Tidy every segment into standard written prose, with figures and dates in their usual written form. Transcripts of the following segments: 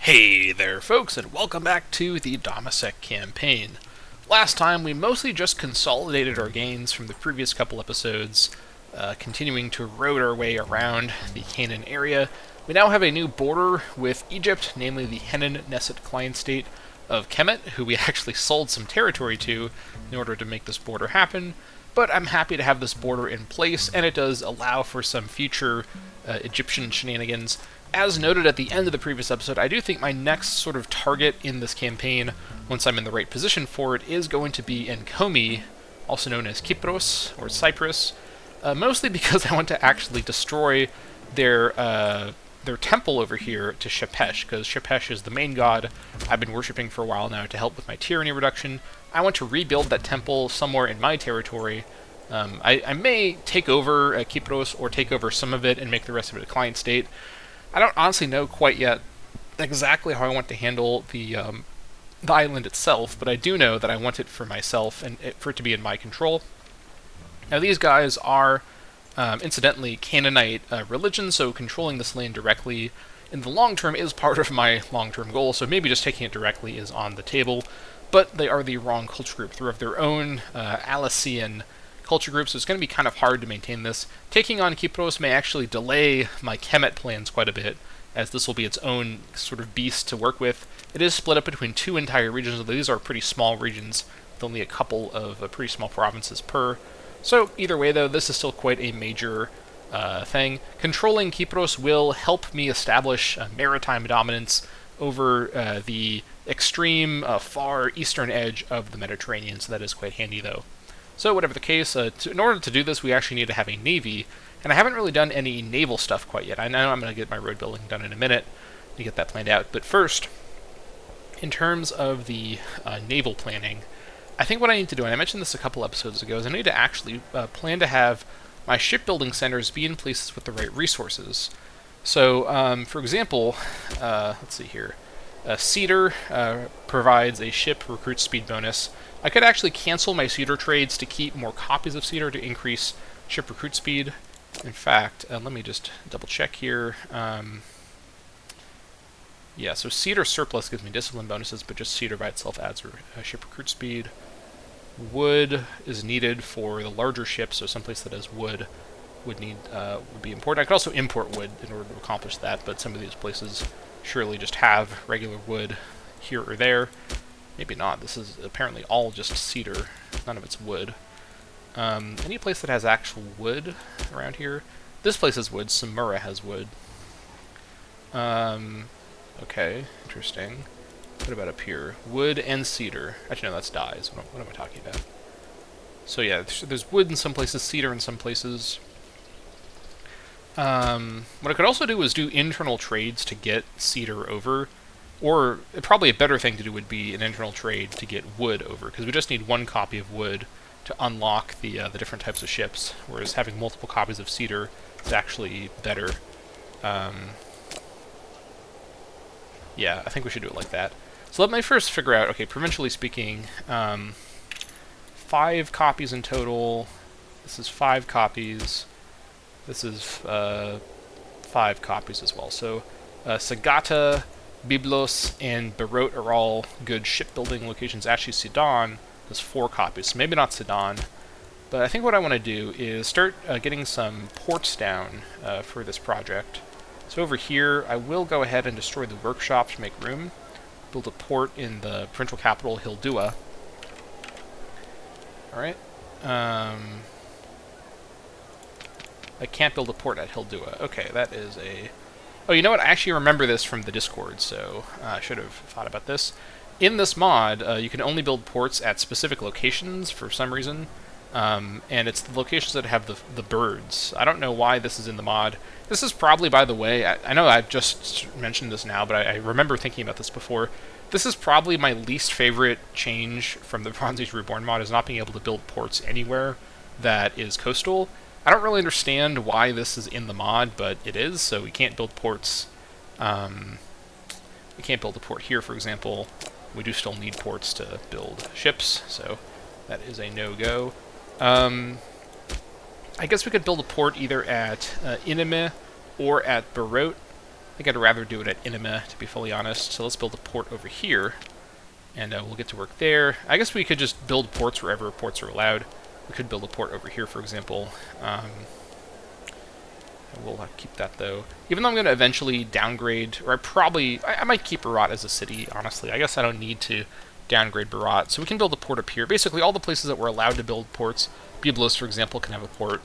Hey there, folks, and welcome back to the Dammâseq Campaign. Last time, we mostly just consolidated our gains from the previous couple episodes, continuing to road our way around the Canaan area. We now have a new border with Egypt, namely the Knesset client state of Kemet, who we actually sold some territory to in order to make this border happen. But I'm happy to have this border in place, and it does allow for some future Egyptian shenanigans. As noted at the end of the previous episode, I do think my next sort of target in this campaign, once I'm in the right position for it, is going to be Enkomi, also known as Kypros, or Cyprus, mostly because I want to actually destroy their temple over here to Shepesh, because Shepesh is the main god I've been worshipping for a while now to help with my tyranny reduction. I want to rebuild that temple somewhere in my territory. I may take over Kypros, or take over some of it and make the rest of it a client state. I don't honestly know quite yet exactly how I want to handle the island itself, but I do know that I want it for myself and for it to be in my control. Now, these guys are, incidentally, Canaanite religion, so controlling this land directly in the long term is part of my long-term goal, so maybe just taking it directly is on the table, but they are the wrong culture group. They're of their own Alessian culture group, so it's going to be kind of hard to maintain this. Taking on Kypros may actually delay my Kemet plans quite a bit, as this will be its own sort of beast to work with. It is split up between two entire regions, although these are pretty small regions, with only a couple of pretty small provinces per. So either way, though, this is still quite a major thing. Controlling Kypros will help me establish maritime dominance over the extreme far eastern edge of the Mediterranean, so that is quite handy, though. So whatever the case, in order to do this, we actually need to have a navy, and I haven't really done any naval stuff quite yet. I know I'm going to get my road building done in a minute to get that planned out, but first, in terms of the naval planning, I think what I need to do, and I mentioned this a couple episodes ago, is I need to actually plan to have my shipbuilding centers be in places with the right resources. So, for example, let's see here, Cedar provides a ship recruit speed bonus. I could actually cancel my Cedar trades to keep more copies of Cedar to increase ship recruit speed. In fact, let me just double check here. Yeah, so Cedar surplus gives me discipline bonuses, but just Cedar by itself adds ship recruit speed. Wood is needed for the larger ships, so someplace that has wood would be important. I could also import wood in order to accomplish that, but some of these places surely just have regular wood here or there. Maybe not. This is apparently all just cedar. None of it's wood. Any place that has actual wood around here? This place has wood. Samura has wood. Okay, interesting. What about up here? Wood and cedar. Actually, no, that's dyes. What am I talking about? So yeah, there's wood in some places, cedar in some places. What I could also do is do internal trades to get cedar over. Or probably a better thing to do would be an internal trade to get wood over, because we just need one copy of wood to unlock the different types of ships, whereas having multiple copies of cedar is actually better. Yeah, I think we should do it like that. So let me first figure out, okay, provincially speaking, 5 copies in total. This is 5 copies. This is 5 copies as well. So Sagata, Byblos, and Beirut are all good shipbuilding locations. Actually, Sidon has 4 copies, so maybe not Sidon. But I think what I want to do is start getting some ports down for this project. So over here, I will go ahead and destroy the workshop to make room. Build a port in the provincial capital, Hildua. Alright. I can't build a port at Hildua. Okay, that is a... Oh, you know what? I actually remember this from the Discord, so I should have thought about this. In this mod, you can only build ports at specific locations for some reason, and it's the locations that have the birds. I don't know why this is in the mod. This is probably, by the way, I know I've just mentioned this now, but I remember thinking about this before. This is probably my least favorite change from the Age Reborn mod, is not being able to build ports anywhere that is coastal. I don't really understand why this is in the mod, but it is, so we can't build ports. We can't build a port here, for example. We do still need ports to build ships, so that is a no-go. I guess we could build a port either at Inime or at Beirut. I think I'd rather do it at Inima, to be fully honest. So let's build a port over here, and we'll get to work there. I guess we could just build ports wherever ports are allowed. We could build a port over here, for example. We'll keep that, though. Even though I'm going to eventually downgrade, or I might keep Barat as a city, honestly. I guess I don't need to downgrade Barat. So we can build a port up here. Basically, all the places that we're allowed to build ports, Byblos, for example, can have a port.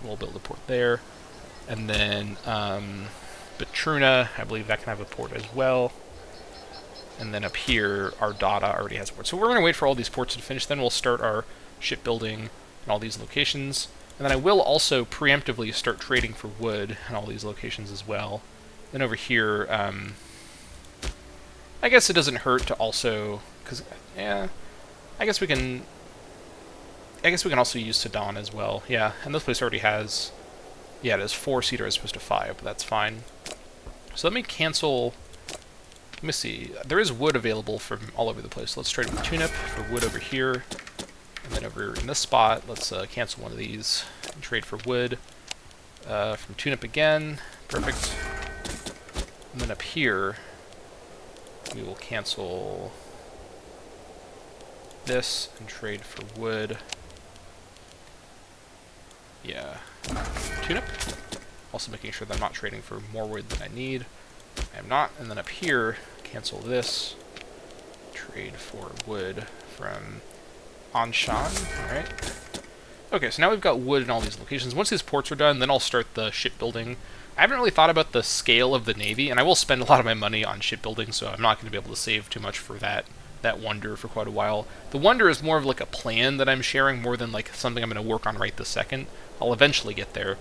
We'll build a port there. And then Batruna, I believe that can have a port as well. And then up here, Ardata already has a port. So we're going to wait for all these ports to finish, then we'll start our shipbuilding in all these locations. And then I will also preemptively start trading for wood in all these locations as well. Then over here, I guess it doesn't hurt to also, because, yeah, I guess we can also use Sedan as well. Yeah, and this place already has, yeah, it has 4-seater as opposed to 5, but that's fine. So let me cancel, let me see, there is wood available from all over the place. Let's trade with Tunip for wood over here. And then over in this spot, let's cancel one of these and trade for wood from Tunip again. Perfect. And then up here, we will cancel this and trade for wood. Yeah. Tunip. Also making sure that I'm not trading for more wood than I need. I am not. And then up here, cancel this. Trade for wood from Anshan. Alright. Okay, so now we've got wood in all these locations. Once these ports are done, then I'll start the shipbuilding. I haven't really thought about the scale of the Navy, and I will spend a lot of my money on shipbuilding, so I'm not going to be able to save too much for that wonder for quite a while. The wonder is more of like a plan that I'm sharing more than like something I'm going to work on right this second. I'll eventually get there.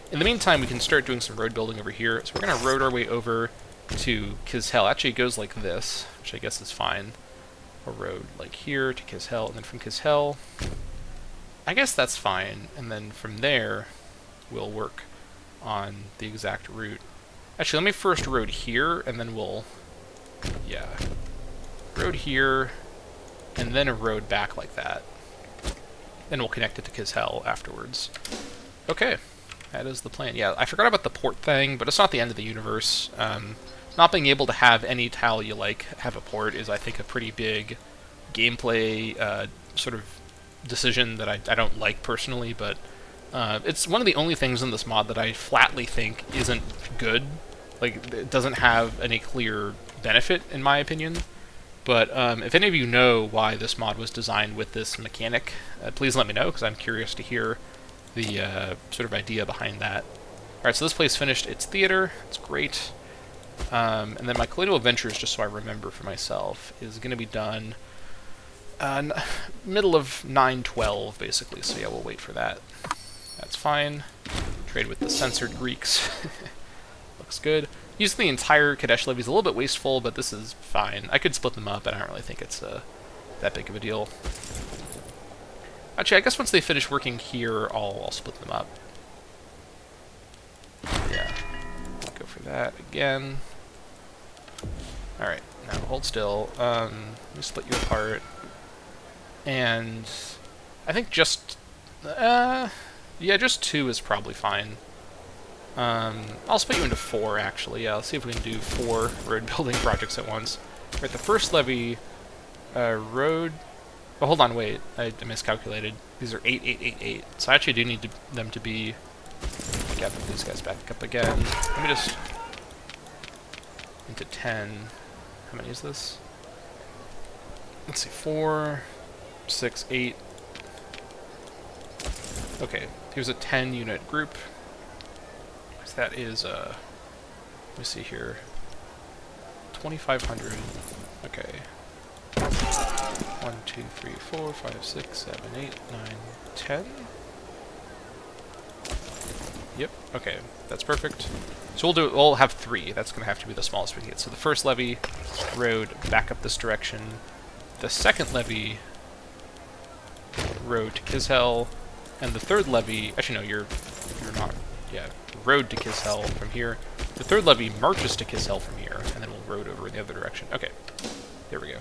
In the meantime, we can start doing some road building over here. So we're going to road our way over to Kizhel. Actually, it goes like this, which I guess is fine. A road like here to Kizhel, and then from Kizhel, I guess that's fine. And then from there, we'll work on the exact route. Actually, let me first road here, and then we'll, yeah, road here, and then a road back like that. Then we'll connect it to Kizhel afterwards. Okay, that is the plan. Yeah, I forgot about the port thing, but it's not the end of the universe. Not being able to have any tile you like have a port is, I think, a pretty big gameplay sort of decision that I don't like personally, but it's one of the only things in this mod that I flatly think isn't good. Like, it doesn't have any clear benefit, in my opinion. But if any of you know why this mod was designed with this mechanic, please let me know, because I'm curious to hear the sort of idea behind that. Alright, so this place finished its theater. It's great. And then my Colonial Adventures, just so I remember for myself, is going to be done middle of 9/12, basically. So yeah, we'll wait for that. That's fine. Trade with the censored Greeks. Looks good. Using the entire Kadesh levy is a little bit wasteful, but this is fine. I could split them up, and I don't really think it's that big of a deal. Actually, I guess once they finish working here, I'll split them up. Yeah. Go for that again. Alright, now hold still. Let me split you apart. And I think just, yeah, just 2 is probably fine. I'll split you into 4, actually. Yeah, let's see if we can do 4 road building projects at once. Right, the first levy, road... Oh, hold on, wait. I miscalculated. These are 8, 8, 8, 8. So I actually do need them to be... Got these guys back up again. Let me just... Into 10. How many is this? Let's see, 4, 6, 8. Okay, here's a 10-unit group. So that is, let me see here. 2,500. Okay. 1, 2, 3, 4, 5, 6, 7, 8, 9, 10. Yep, okay, that's perfect. So we'll have 3. That's going to have to be the smallest we can get. So the first levy, road back up this direction. The second levy, road to Kizhel. And the third levy, actually no, you're not, yeah, road to Kizhel from here. The third levy marches to Kizhel from here, and then we'll road over in the other direction. Okay, there we go.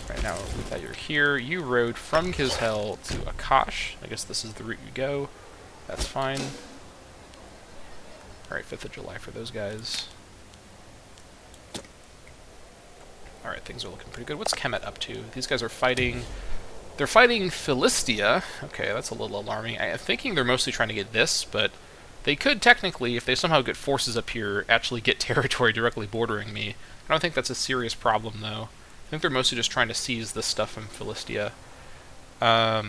Right now that you're here, you rode from Kizhel to Akash. I guess this is the route you go. That's fine. Alright, 5th of July for those guys. Alright, things are looking pretty good. What's Kemet up to? These guys are fighting... They're fighting Philistia. Okay, that's a little alarming. I'm thinking they're mostly trying to get this, but they could technically, if they somehow get forces up here, actually get territory directly bordering me. I don't think that's a serious problem, though. I think they're mostly just trying to seize this stuff from Philistia. Let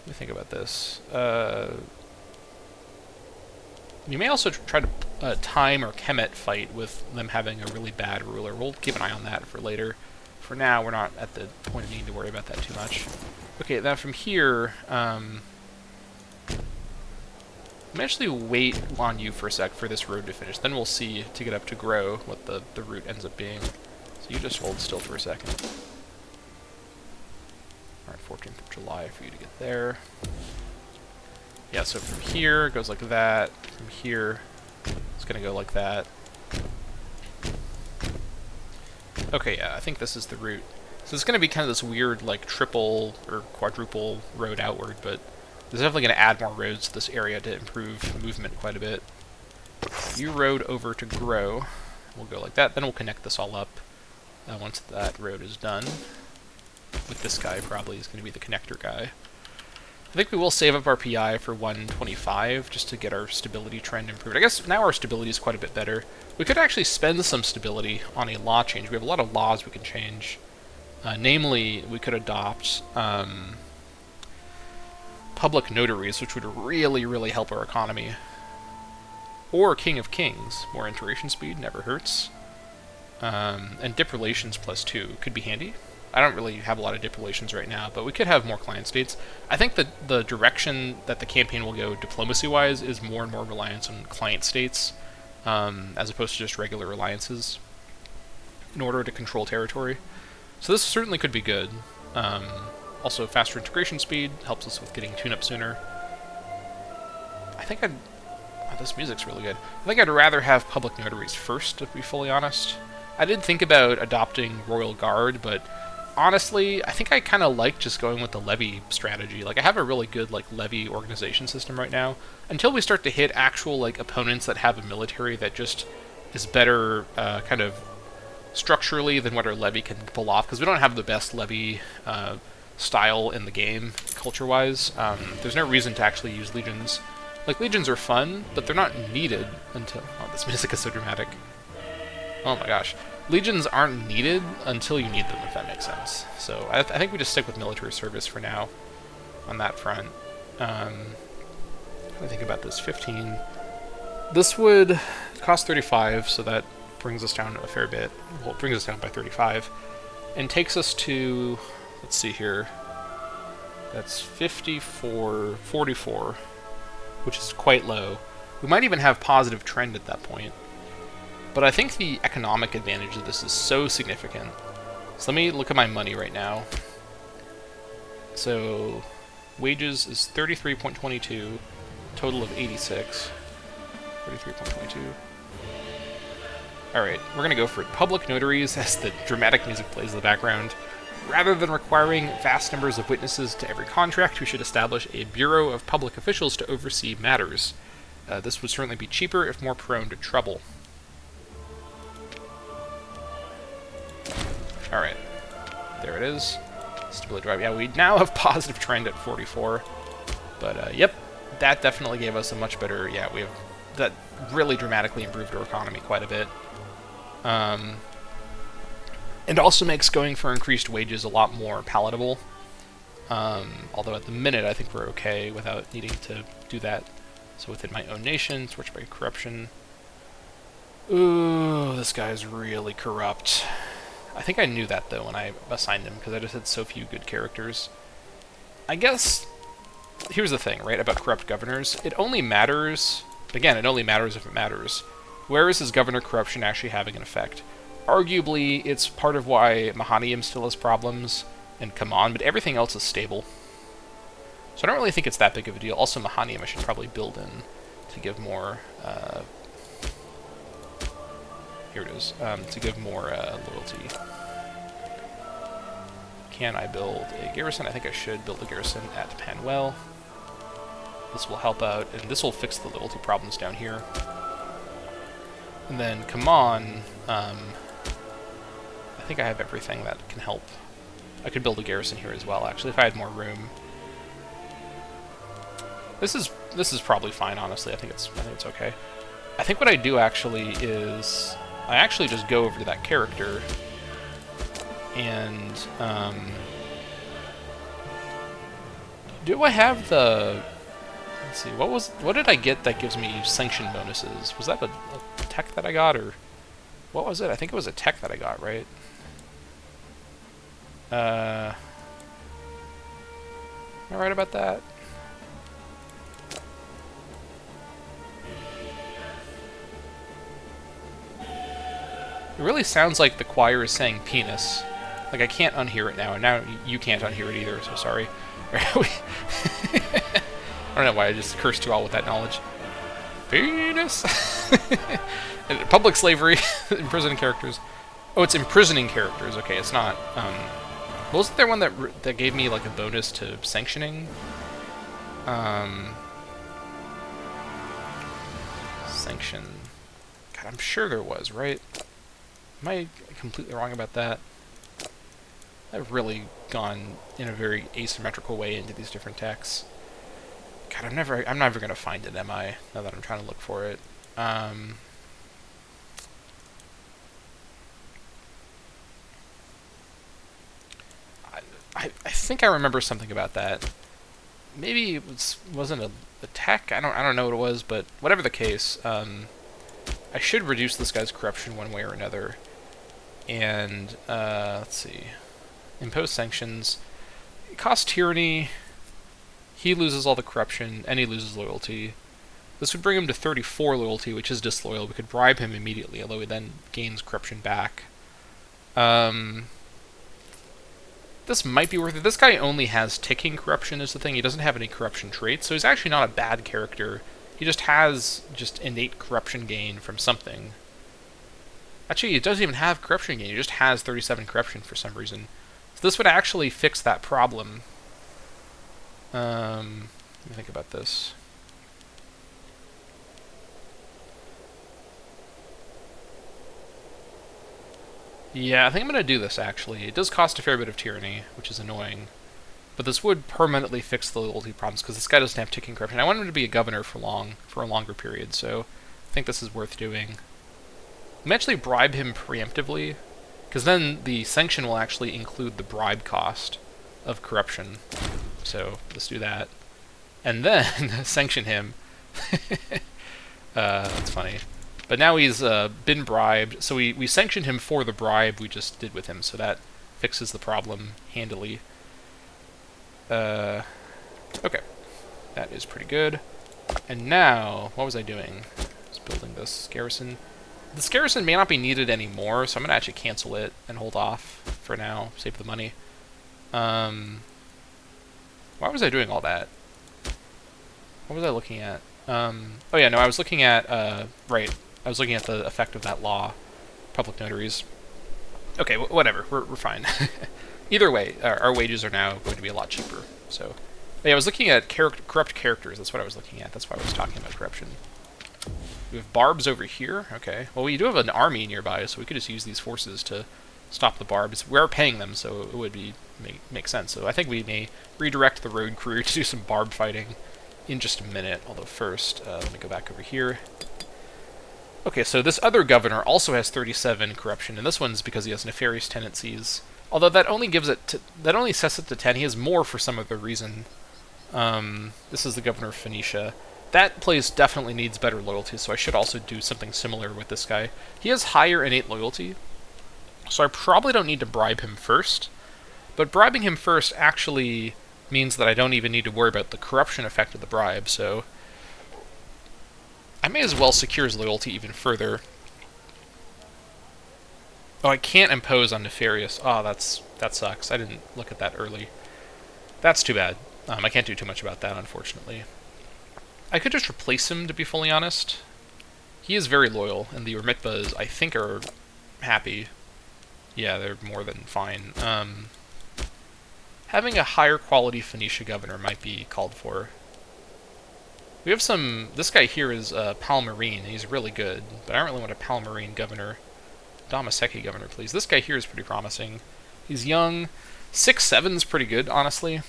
me think about this. You may also try to time or Kemet fight with them having a really bad ruler. We'll keep an eye on that for later. For now, we're not at the point of needing to worry about that too much. Okay, now from here, let me actually wait on you for a sec for this road to finish. Then we'll see, to get up to Grow, what the route ends up being. So you just hold still for a second. Alright, 14th of July for you to get there. Yeah, so from here, it goes like that. From here, it's going to go like that. Okay, yeah, I think this is the route. So it's going to be kind of this weird, like, triple or quadruple road outward, but there's definitely going to add more roads to this area to improve movement quite a bit. You road over to Grow. We'll go like that. Then we'll connect this all up once that road is done. With this guy probably is going to be the connector guy. I think we will save up our PI for 125 just to get our stability trend improved. I guess now our stability is quite a bit better. We could actually spend some stability on a law change. We have a lot of laws we can change. Namely, we could adopt public notaries, which would really, really help our economy. Or King of Kings. More iteration speed, never hurts. And dip relations +2 could be handy. I don't really have a lot of dip relations right now, but we could have more client states. I think that the direction that the campaign will go diplomacy-wise is more and more reliance on client states, as opposed to just regular alliances, in order to control territory. So this certainly could be good. Also, faster integration speed helps us with getting tune-up sooner. I think I'd... Oh, this music's really good. I think I'd rather have public notaries first, to be fully honest. I did think about adopting Royal Guard, but honestly, I think I kind of like just going with the levy strategy. Like, I have a really good, like, levy organization system right now. Until we start to hit actual, like, opponents that have a military that just is better, kind of structurally than what our levy can pull off, because we don't have the best levy style in the game, culture-wise. There's no reason to actually use legions. Like, legions are fun, but they're not needed until... Oh, this music is so dramatic. Oh my gosh. Legions aren't needed until you need them, if that makes sense. So I think we just stick with military service for now on that front. I think about this. 15. This would cost 35, so that brings us down a fair bit. Well, it brings us down by 35. And takes us to... Let's see here. That's 44, which is quite low. We might even have positive trend at that point. But I think the economic advantage of this is so significant. So let me look at my money right now. So wages is 33.22, total of 86. 33.22. Alright, we're going to go for public notaries as the dramatic music plays in the background. Rather than requiring vast numbers of witnesses to every contract, we should establish a Bureau of Public Officials to oversee matters. This would certainly be cheaper if more prone to trouble. Alright, there it is. Stability drive. Yeah, we now have positive trend at 44. But, yep, that definitely gave us a much better... Yeah, we have... That really dramatically improved our economy quite a bit. It also makes going for increased wages a lot more palatable. Although at the minute, I think we're okay without needing to do that. So within my own nation, switch by corruption. Ooh, this guy's really corrupt. I think I knew that, though, when I assigned him, because I just had so few good characters. I guess, here's the thing, right, about corrupt governors. It only matters, again, it only matters if it matters. Where is his governor corruption actually having an effect? Arguably, it's part of why Mahaniim still has problems, and Kaman, but everything else is stable. So I don't really think it's that big of a deal. Also, Mahaniim I should probably build in to give more... Here it is, to give more loyalty. Can I build a garrison? I think I should build a garrison at Panwell. This will help out, and this will fix the loyalty problems down here. And then, come on, I think I have everything that can help. I could build a garrison here as well, actually, if I had more room. This is probably fine, honestly. I think it's okay. I think what I do actually is I actually just go over to that character and do I have the, let's see, what did I get that gives me sanction bonuses? Was that a tech that I got, or what was it? I think it was a tech that I got, right? Am I right about that? It really sounds like the choir is saying penis. Like, I can't unhear it now, and now you can't unhear it either, so sorry. I don't know why I just cursed you all with that knowledge. Penis! Public slavery, imprisoning characters. Oh, it's imprisoning characters. Okay, it's not. Wasn't there one that gave me, like, a bonus to sanctioning? Sanction. God, I'm sure there was, right? Am I completely wrong about that? I've really gone in a very asymmetrical way into these different texts. God, I'm never gonna find it, am I? Now that I'm trying to look for it. I think I remember something about that. Maybe it wasn't a tech. I don't know what it was, but whatever the case, I should reduce this guy's corruption one way or another. And let's see, impose sanctions. It costs tyranny. He loses all the corruption, and he loses loyalty. This would bring him to 34 loyalty, which is disloyal. We could bribe him immediately, although he then gains corruption back. This might be worth it. This guy only has ticking corruption is the thing. He doesn't have any corruption traits, so he's actually not a bad character. He just has innate corruption gain from something. Actually, he doesn't even have corruption gain. He just has 37 corruption for some reason. So this would actually fix that problem. Let me think about this. Yeah, I think I'm going to do this, actually. It does cost a fair bit of tyranny, which is annoying. But this would permanently fix the loyalty problems, because this guy doesn't have ticking corruption. I want him to be a governor for a longer period, so I think this is worth doing. Let me actually bribe him preemptively, because then the sanction will actually include the bribe cost of corruption. So let's do that. And then sanction him. That's funny. But now he's been bribed, so we sanctioned him for the bribe we just did with him, so that fixes the problem handily. Okay. That is pretty good. And now, what was I doing? I was building this garrison. This garrison may not be needed anymore, so I'm going to actually cancel it and hold off for now, save the money. Why was I doing all that? What was I looking at? Oh yeah, no, I was looking at, right, I was looking at the effect of that law, public notaries. Okay, whatever, we're fine. Either way, our wages are now going to be a lot cheaper, so. Yeah, I was looking at corrupt characters, that's what I was looking at, that's why I was talking about corruption. We have barbs over here, okay. Well, we do have an army nearby, so we could just use these forces to stop the barbs. We are paying them, so it would make sense. So I think we may redirect the road crew to do some barb fighting in just a minute, although first, let me go back over here. Okay, so this other governor also has 37 corruption, and this one's because he has nefarious tendencies. Although that only sets it to 10. He has more for some other reason. This is the governor of Phoenicia. That place definitely needs better loyalty, so I should also do something similar with this guy. He has higher innate loyalty, so I probably don't need to bribe him first. But bribing him first actually means that I don't even need to worry about the corruption effect of the bribe, so I may as well secure his loyalty even further. Oh, I can't impose on nefarious. Oh, that sucks. I didn't look at that early. That's too bad. I can't do too much about that, unfortunately. I could just replace him, to be fully honest. He is very loyal, and the Ormitbas, I think, are happy. Yeah, they're more than fine. Having a higher quality Phoenicia governor might be called for. We have some... This guy here is Palmarine, and he's really good, but I don't really want a Palmarine governor. Dammâseq governor, please. This guy here is pretty promising. He's young. 6'7's pretty good, honestly. In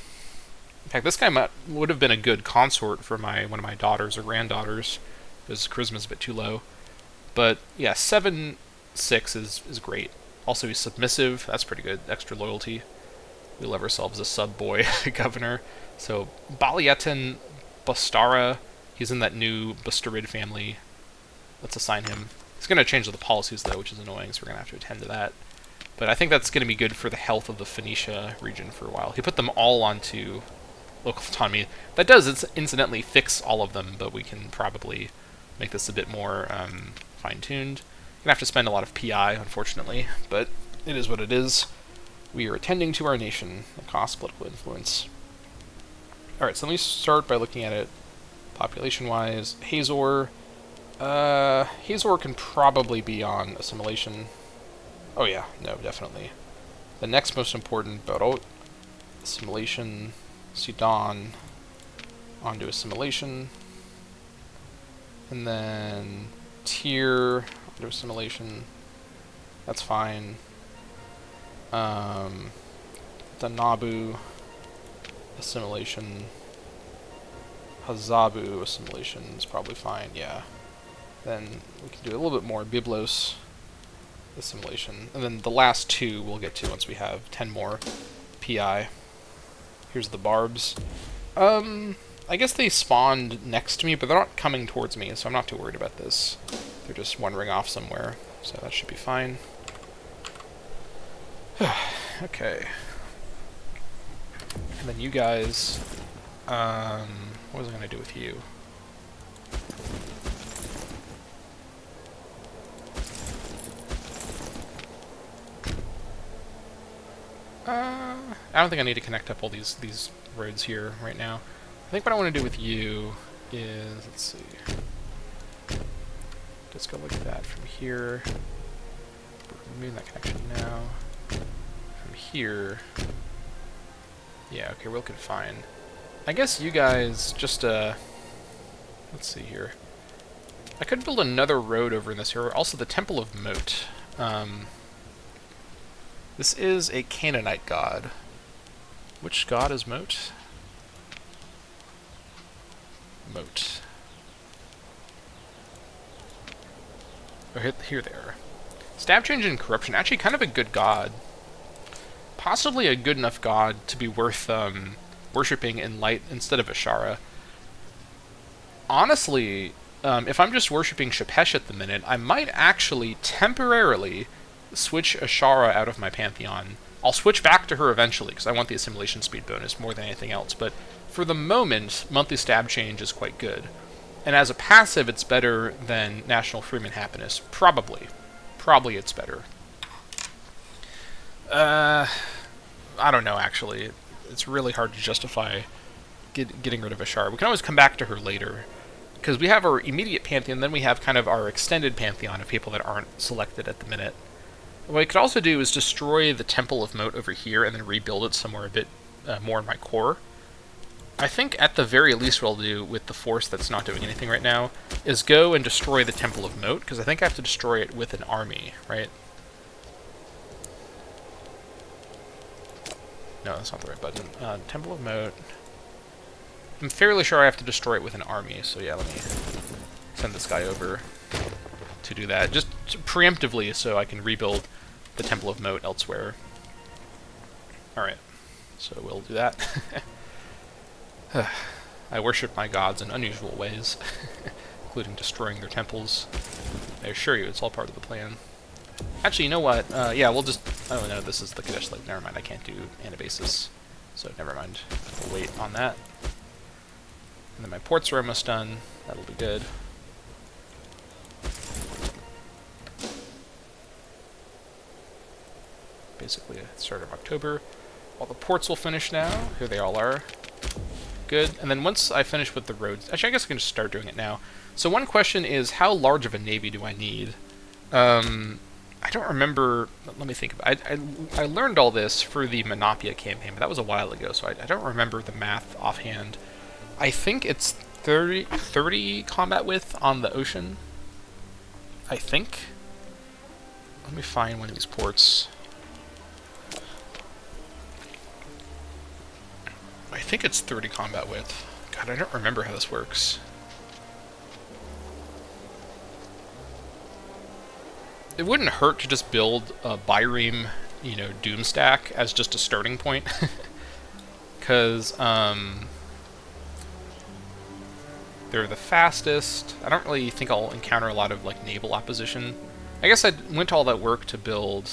fact, this guy would have been a good consort for one of my daughters or granddaughters, because charisma's a bit too low. But yeah, 7'6" is great. Also, he's submissive. That's pretty good. Extra loyalty. We love ourselves a sub-boy governor. So, Balietin Bastara. He's in that new Bastarid family. Let's assign him. He's going to change the policies, though, which is annoying, so we're going to have to attend to that. But I think that's going to be good for the health of the Phoenicia region for a while. He put them all onto local autonomy. That does, incidentally, fix all of them, but we can probably make this a bit more fine-tuned. We're going to have to spend a lot of PI, unfortunately, but it is what it is. We are attending to our nation across political influence. Alright, so let me start by looking at it population-wise. Hazor. Hazor can probably be on assimilation. Oh yeah, no, definitely. The next most important, Barot. Assimilation. Sudan. Onto assimilation. And then Tier onto assimilation. That's fine. Danabu assimilation. Hazabu assimilation is probably fine, yeah. Then we can do a little bit more Byblos assimilation. And then the last two we'll get to once we have 10 more PI. Here's the barbs. I guess they spawned next to me, but they're not coming towards me, so I'm not too worried about this. They're just wandering off somewhere, so that should be fine. Okay. And then you guys, what was I going to do with you? I don't think I need to connect up all these roads here right now. I think what I want to do with you is, let's see, just go like that from here. Remove that connection now. From here, yeah, okay, we're looking fine. I guess you guys just, let's see here. I could build another road over in this area. Also, the Temple of Moat. This is a Canaanite god. Which god is Moat? Moat. Oh, here they are. Stab Change and Corruption. Actually, kind of a good god. Possibly a good enough god to be worth worshipping in light instead of Ashara. Honestly, if I'm just worshipping Shepesh at the minute, I might actually temporarily switch Ashara out of my pantheon. I'll switch back to her eventually, because I want the assimilation speed bonus more than anything else, but for the moment, monthly stab change is quite good. And as a passive, it's better than National Freeman Happiness. Probably. Probably it's better. I don't know, actually. It's really hard to justify getting rid of Ashara. We can always come back to her later, because we have our immediate pantheon, then we have kind of our extended pantheon of people that aren't selected at the minute. What I could also do is destroy the Temple of Moat over here and then rebuild it somewhere a bit more in my core. I think at the very least what I'll do with the force that's not doing anything right now is go and destroy the Temple of Moat, because I think I have to destroy it with an army, right? No, that's not the right button. Temple of Moat. I'm fairly sure I have to destroy it with an army, so yeah, let me send this guy over to do that. Just preemptively, so I can rebuild the Temple of Moat elsewhere. Alright, so we'll do that. I worship my gods in unusual ways, including destroying their temples. I assure you, it's all part of the plan. Actually, you know what? Yeah, we'll just... Oh no, this is the Kadesh Lake. Never mind, I can't do Anabasis. So never mind. We'll wait on that. And then my ports are almost done. That'll be good. Basically, start of October. All the ports will finish now. Here they all are. Good. And then once I finish with the roads... Actually, I guess I can just start doing it now. So one question is, how large of a navy do I need? I don't remember... Let me think about it. I learned all this for the Menopia campaign, but that was a while ago, so I don't remember the math offhand. I think it's 30 combat width on the ocean, I think. Let me find one of these ports. I think it's 30 combat width. God, I don't remember how this works. It wouldn't hurt to just build a bireme, you know, doom stack as just a starting point. Because, they're the fastest. I don't really think I'll encounter a lot of, like, naval opposition. I guess I went to all that work to build...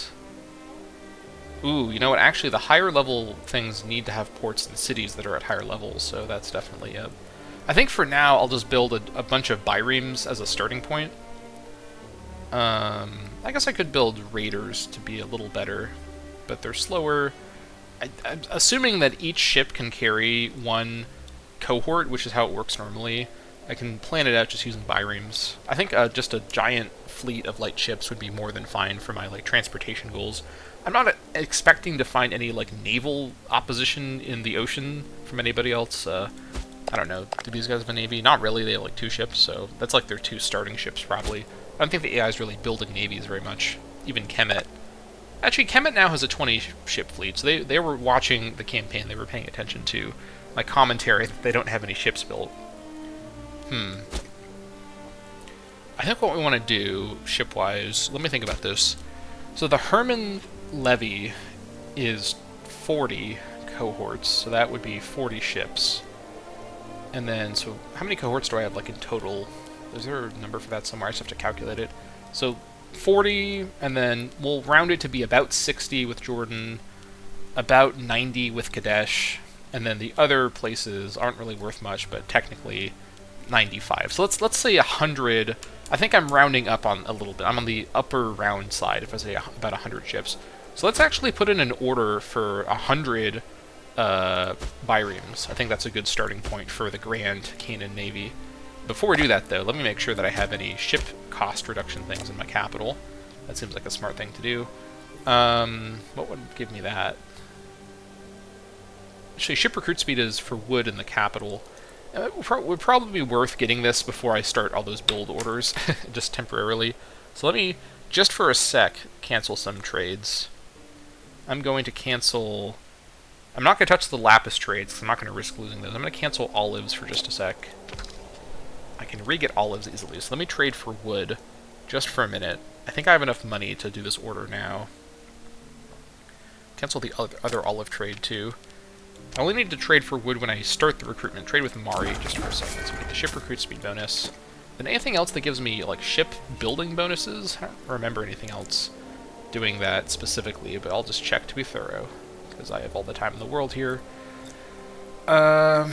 Ooh, you know what? Actually, the higher level things need to have ports in cities that are at higher levels, so that's definitely a... I think for now, I'll just build a bunch of biremes as a starting point. I guess I could build raiders to be a little better, but they're slower. I'm assuming that each ship can carry one cohort, which is how it works normally. I can plan it out just using biremes. I think just a giant fleet of light ships would be more than fine for my, like, transportation goals. I'm not expecting to find any, like, naval opposition in the ocean from anybody else. I don't know. Do these guys have a navy? Not really. They have, like, 2 ships, so that's, like, their 2 starting ships, probably. I don't think the AI is really building navies very much. Even Kemet. Actually, Kemet now has a 20-ship fleet, so they were watching the campaign. They were paying attention to my commentary that they don't have any ships built. I think what we want to do, ship-wise... Let me think about this. So the Herman levy is 40 cohorts, so that would be 40 ships. And then, so how many cohorts do I have, like, in total? Is there a number for that somewhere? I just have to calculate it. So 40, and then we'll round it to be about 60 with Jordan, about 90 with Kadesh, and then the other places aren't really worth much, but technically 95. So let's say 100. I think I'm rounding up on a little bit. I'm on the upper round side if I say about 100 ships. So let's actually put in an order for 100 biremes. I think that's a good starting point for the Grand Canaan Navy. Before we do that, though, let me make sure that I have any ship cost reduction things in my capital. That seems like a smart thing to do. What would give me that? Actually, ship recruit speed is for wood in the capital. It would probably be worth getting this before I start all those build orders, just temporarily. So let me, just for a sec, cancel some trades. I'm going to cancel... I'm not going to touch the lapis trades, because I'm not going to risk losing those. I'm going to cancel olives for just a sec. I can re-get olives easily, so let me trade for wood just for a minute. I think I have enough money to do this order now. Cancel the other olive trade, too. I only need to trade for wood when I start the recruitment. Trade with Mari just for a second, so we get the ship recruit speed bonus. Then anything else that gives me, like, ship building bonuses? I don't remember anything else doing that specifically, but I'll just check to be thorough, because I have all the time in the world here. I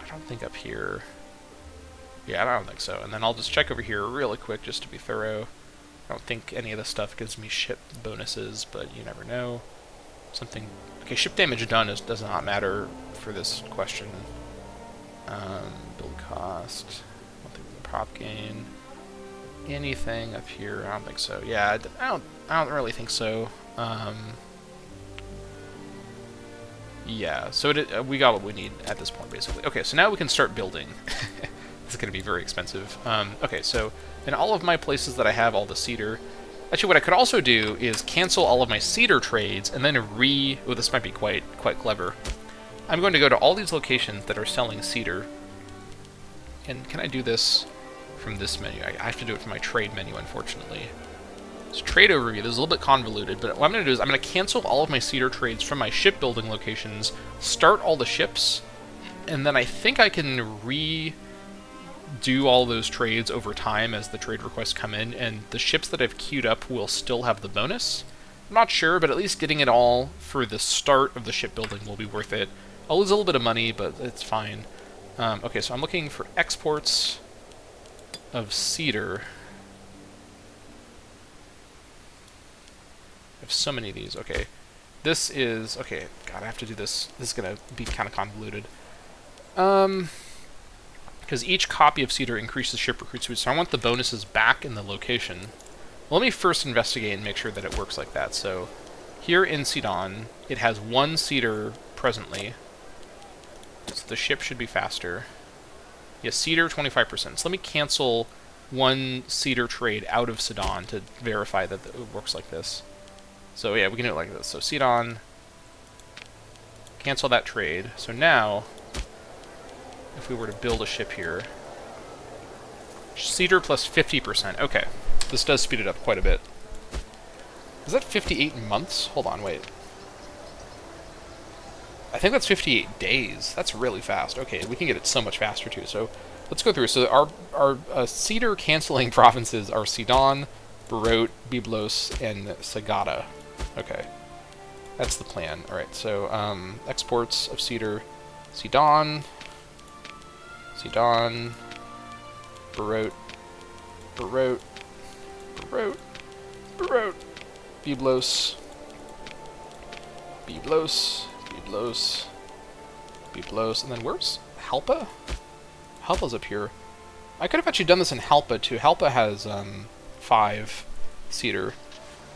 don't think up here... Yeah, I don't think so. And then I'll just check over here really quick just to be thorough. I don't think any of this stuff gives me ship bonuses, but you never know. Something... Okay, ship damage done does not matter for this question. Build cost... Nothing with the prop gain. Anything up here? I don't think so. Yeah, I don't really think so. Yeah, so we got what we need at this point, basically. Okay, so now we can start building. This is going to be very expensive. Okay, so in all of my places that I have all the cedar... Actually, what I could also do is cancel all of my cedar trades and then Oh, this might be quite clever. I'm going to go to all these locations that are selling cedar. And can I do this from this menu? I have to do it from my trade menu, unfortunately. So trade overview, this is a little bit convoluted, but what I'm going to do is I'm going to cancel all of my cedar trades from my shipbuilding locations, start all the ships, and then I think I can do all those trades over time as the trade requests come in, and the ships that I've queued up will still have the bonus. I'm not sure, but at least getting it all for the start of the shipbuilding will be worth it. I'll lose a little bit of money, but it's fine. Okay, so I'm looking for exports of cedar. I have so many of these. Okay. This is... Okay, God, I have to do this. This is going to be kind of convoluted. Because each copy of cedar increases ship recruit speed, so I want the bonuses back in the location. Well, let me first investigate and make sure that it works like that. So here in Sidon, it has 1 cedar presently. So the ship should be faster. Yeah, cedar 25%. So let me cancel one cedar trade out of Sidon to verify that it works like this. So yeah, we can do it like this. So Sidon, cancel that trade. So now, if we were to build a ship here, cedar plus 50%. Okay, this does speed it up quite a bit. Is that 58 months? Hold on, wait. I think that's 58 days. That's really fast. Okay, we can get it so much faster too. So let's go through. So our cedar canceling provinces are Sidon, Barot, Byblos, and Sagada. Okay, that's the plan. All right. So exports of cedar, Sidon, Barot, Barot, Barot, Barot, Byblos, Byblos, Byblos, Byblos, and then where's Halpa? Halpa's up here. I could have actually done this in Halpa too. Halpa has 5 cedar.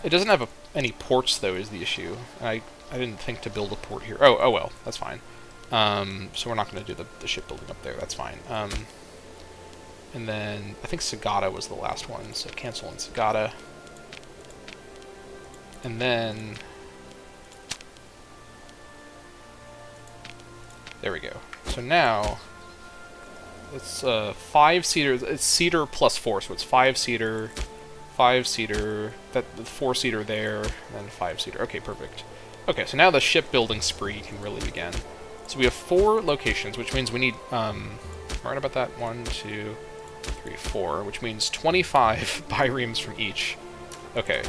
It doesn't have any ports though, is the issue. I didn't think to build a port here. Oh well, that's fine. So we're not going to do the shipbuilding up there. That's fine. And then I think Sagada was the last one, so cancel on Sagada. And then there we go. So now it's 5 cedar. It's cedar plus 4, so it's 5 cedar, 5 cedar. That 4 cedar there, and then 5 cedar. Okay, perfect. Okay, so now the shipbuilding spree can really begin. So we have 4 locations, which means we need right about that 1, 2, 3, 4, which means 25 biremes from each. Okay.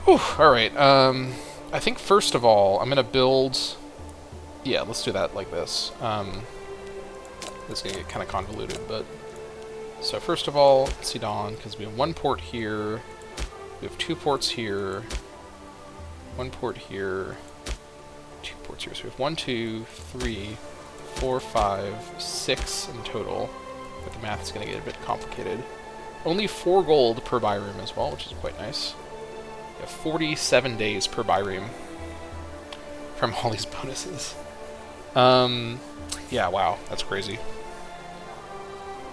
Whew, all right. I think first of all, I'm gonna build. Yeah, let's do that like this. This is gonna get kind of convoluted, but so first of all, Sidon, because we have 1 port here, we have 2 ports here, 1 port here, 2 ports here. So we have 1, 2, 3, 4, 5, 6 in total. But the math is gonna get a bit complicated. Only 4 gold per bireme as well, which is quite nice. We have 47 days per bireme from all these bonuses. Yeah, wow, that's crazy.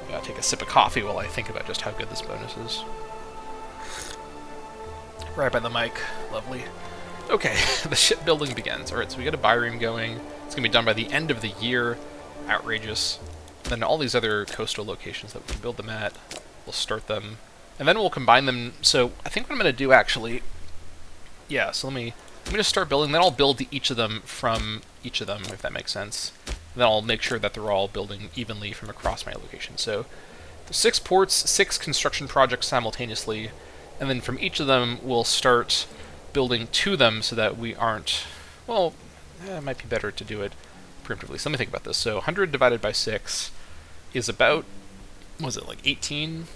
I gotta take a sip of coffee while I think about just how good this bonus is. Right by the mic, lovely. Okay, the shipbuilding begins. Alright, so we got a bireme going. It's gonna be done by the end of the year. Outrageous. Then all these other coastal locations that we can build them at, we'll start them. And then we'll combine them. So I think what I'm gonna do actually, yeah, so let me just start building, then I'll build each of them from each of them, if that makes sense. And then I'll make sure that they're all building evenly from across my location. So the 6 ports, 6 construction projects simultaneously, and then from each of them we'll start building to them so that we aren't, well, it might be better to do it preemptively. So let me think about this. So 100 divided by 6 is about, what was it, like 18?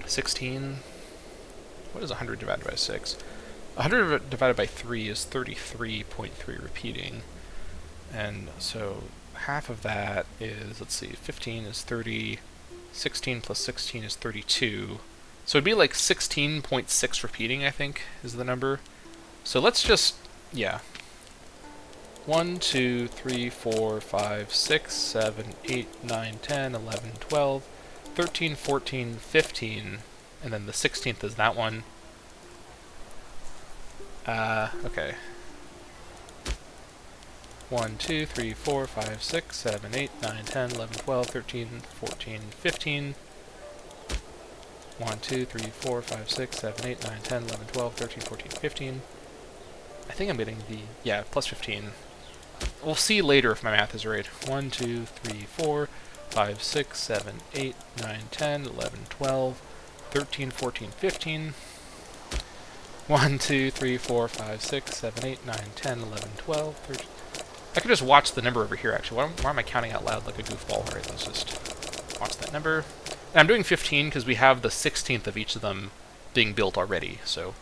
16? What is 100 divided by 6? 100 divided by 3 is 33.3 repeating. And so half of that is, let's see, 15 is 30, 16 plus 16 is 32. So it'd be like 16.6 repeating, I think, is the number. So let's just, yeah. 1, 2, 3, 4, 5, 6, 7, 8, 9, 10, 11, 12, 13, 14, 15, and then the 16th is that one. Okay. 1, 2, 3, 4, 5, 6, 7, 8, 9, 10, 11, 12, 13, 14, 15. 1, 2, 3, 4, 5, 6, 7, 8, 9, 10, 11, 12, 13, 14, 15. I think I'm getting the, yeah, plus 15. We'll see later if my math is right. 1, 2, 3, 4, 5, 6, 7, 8, 9, 10, 11, 12, 13, 14, 15. 1, 2, 3, 4, 5, 6, 7, 8, 9, 10, 11, 12, 13. I could just watch the number over here, actually. Why am I counting out loud like a goofball? Alright, let's just watch that number. And I'm doing 15 because we have the 16th of each of them being built already, so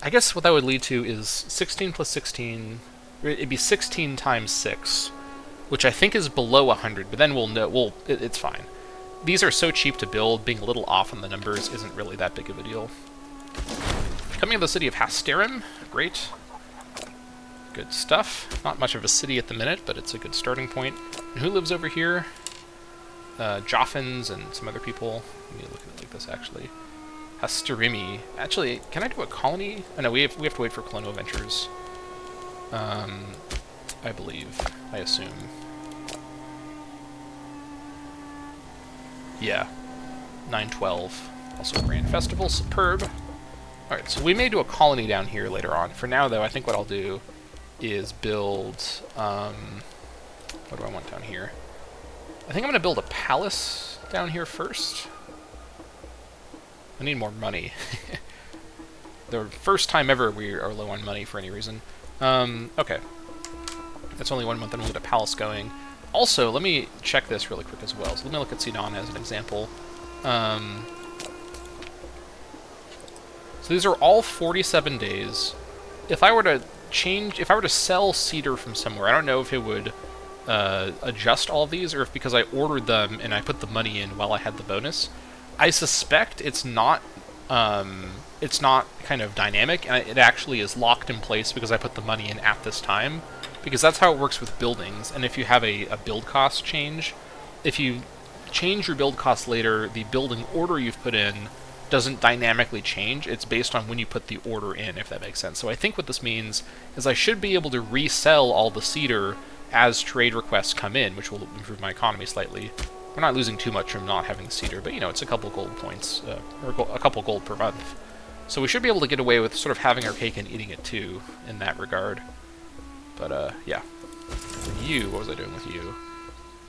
I guess what that would lead to is 16 plus 16, it'd be 16 times 6, which I think is below 100, but then we'll know, it's fine. These are so cheap to build, being a little off on the numbers isn't really that big of a deal. Coming to the city of Hasterim, great. Good stuff. Not much of a city at the minute, but it's a good starting point. And who lives over here? Joffins and some other people. Let me look at it like this, actually. Hastarimi. Actually, can I do a colony? Oh, no, we have to wait for Colonial Ventures. I believe. I assume. Yeah. 912. Also Grand Festival. Superb. Alright, so we may do a colony down here later on. For now, though, I think what I'll do is build... what do I want down here? I think I'm going to build a palace down here first. I need more money. The first time ever we are low on money for any reason. Okay. That's only 1 month and we'll get a palace going. Also, let me check this really quick as well. So let me look at Sidon as an example. So these are all 47 days. If I were to sell cedar from somewhere, I don't know if it would adjust all of these, or if because I ordered them and I put the money in while I had the bonus. I suspect it's not kind of dynamic, and it actually is locked in place because I put the money in at this time, because that's how it works with buildings. And if you have a build cost change, if you change your build cost later, the building order you've put in doesn't dynamically change. It's based on when you put the order in, if that makes sense. So I think what this means is I should be able to resell all the cedar as trade requests come in, which will improve my economy slightly. We're not losing too much from not having the cedar, but, you know, it's a couple gold points, or a couple gold per month. So we should be able to get away with sort of having our cake and eating it too, in that regard. But, yeah. For you, what was I doing with you?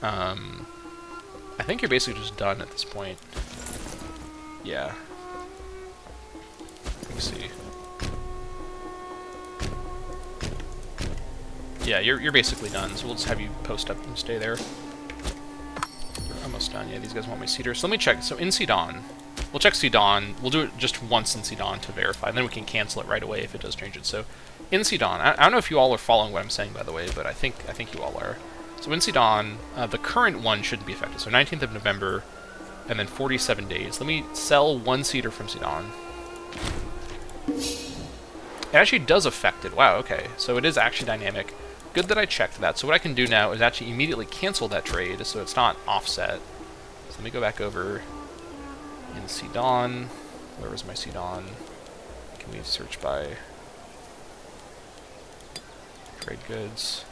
I think you're basically just done at this point. Yeah. Let me see. Yeah, you're basically done, so we'll just have you post up and stay there. You're almost done. Yeah, these guys want my cedar. So let me check. So in Sidon, we'll check Sidon. We'll do it just once in Sidon to verify, and then we can cancel it right away if it does change it. So in Sidon, I don't know if you all are following what I'm saying, by the way, but I think you all are. So in Sidon, the current one shouldn't be affected. So 19th of November, and then 47 days. Let me sell 1 cedar from Sidon. It actually does affect it. Wow, okay. So it is actually dynamic. Good that I checked that. So what I can do now is actually immediately cancel that trade, so it's not offset. So let me go back over in Sidon. Where was my Sidon? Can we search by trade goods?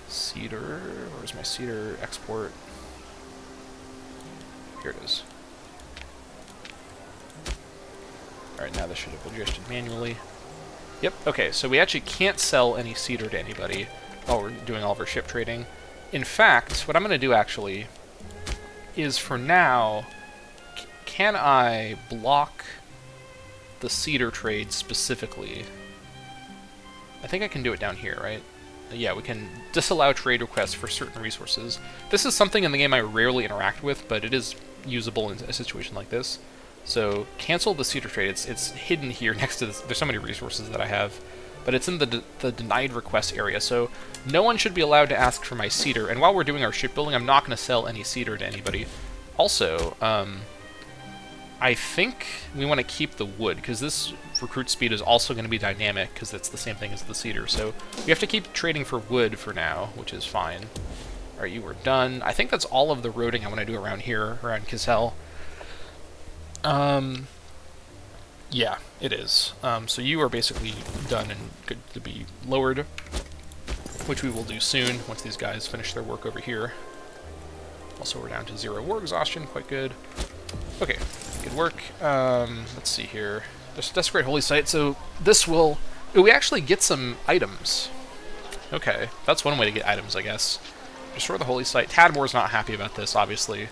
Cedar. Where's my cedar export? Here it is. Alright, now this should have adjusted manually. Yep, okay, so we actually can't sell any cedar to anybody while we're doing all of our ship trading. In fact, what I'm going to do actually is, for now, can I block the cedar trade specifically? I think I can do it down here, right? Yeah, we can disallow trade requests for certain resources. This is something in the game I rarely interact with, but it is usable in a situation like this. So cancel the cedar trade. It's hidden here next to this. There's so many resources that I have, but it's in the denied request area. So no one should be allowed to ask for my cedar. And while we're doing our shipbuilding, I'm not going to sell any cedar to anybody. Also, I think we want to keep the wood, because this recruit speed is also going to be dynamic, because it's the same thing as the cedar. So we have to keep trading for wood for now, which is fine. Alright, you were done. I think that's all of the roading I want to do around here, around Kisel. Yeah, it is. So you are basically done and good to be lowered, which we will do soon once these guys finish their work over here. Also, we're down to 0 war exhaustion, quite good. Okay, good work. Let's see here. Just desecrate holy site. So this will... we actually get some items. Okay, that's one way to get items, I guess. Destroy the holy site. Tadmore's not happy about this, obviously.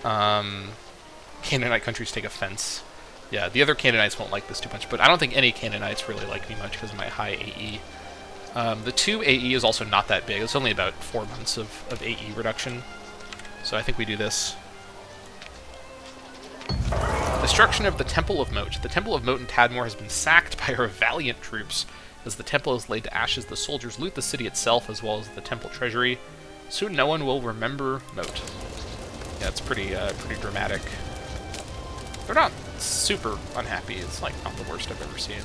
Canaanite countries take offense. Yeah, the other Canaanites won't like this too much, but I don't think any Canaanites really like me much because of my high AE. The 2 AE is also not that big. It's only about 4 months of AE reduction. So I think we do this. Destruction of the Temple of Moat. The Temple of Moat in Tadmor has been sacked by our valiant troops. As the temple is laid to ashes, the soldiers loot the city itself as well as the temple treasury. Soon no one will remember Moat. Yeah, it's pretty dramatic. They're not super unhappy. It's like not the worst I've ever seen.